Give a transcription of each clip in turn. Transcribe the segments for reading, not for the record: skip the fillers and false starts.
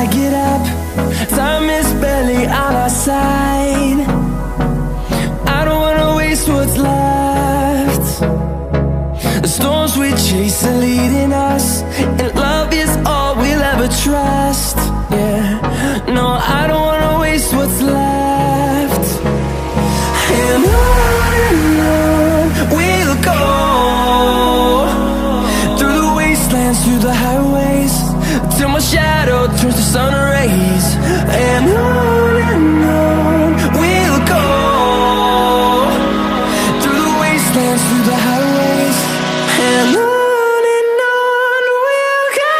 get up, time is barely on our side. I don't wanna waste what's left. The storms we chase are leading us, and love is all we'll ever trust. Yeah, no, I don't wanna waste what's left. And on we'll go, through the wastelands, through the highways, till my shadow turns to sun rays. And on we'll go, through the wastelands, through the highways, and on we'll go.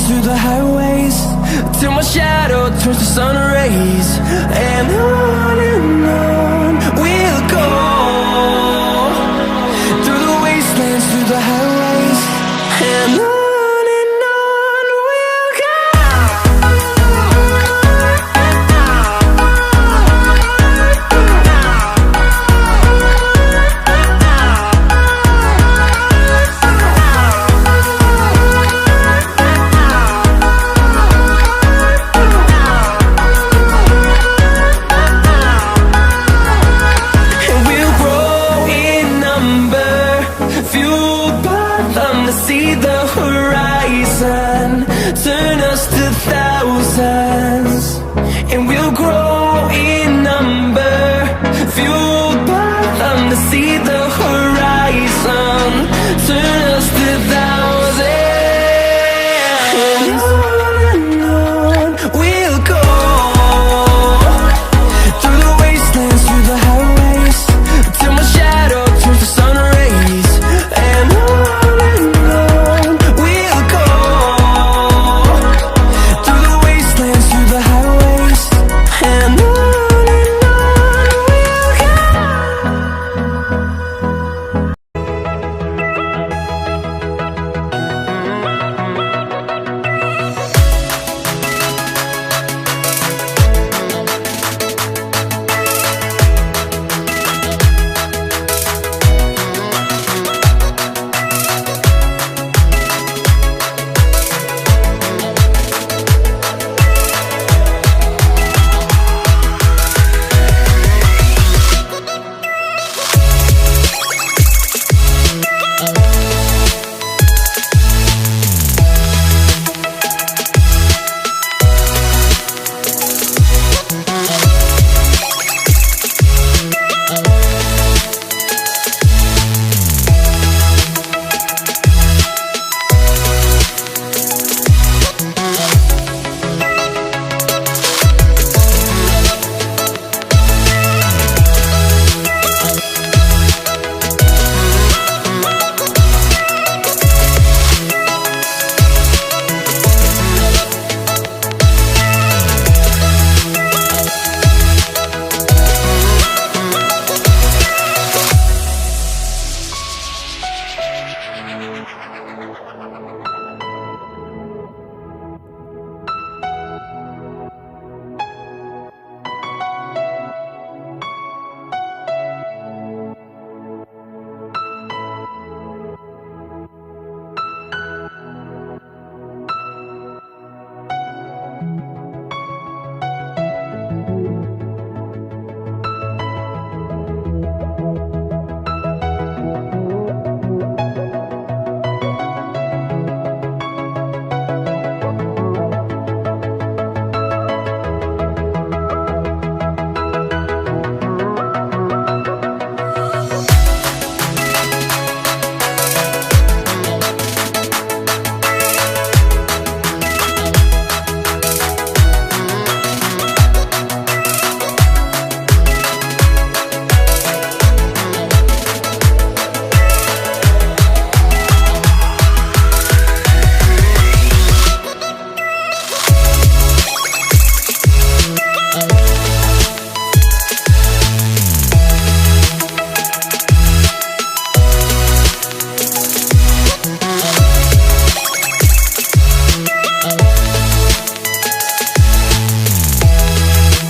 Through the highways, till my shadow turns to sun rays. And on we'll go, through the wastelands, through the highways, and on we'll go. See the horizon, turn us to thousands, and we'll grow in number, fueled by them to see the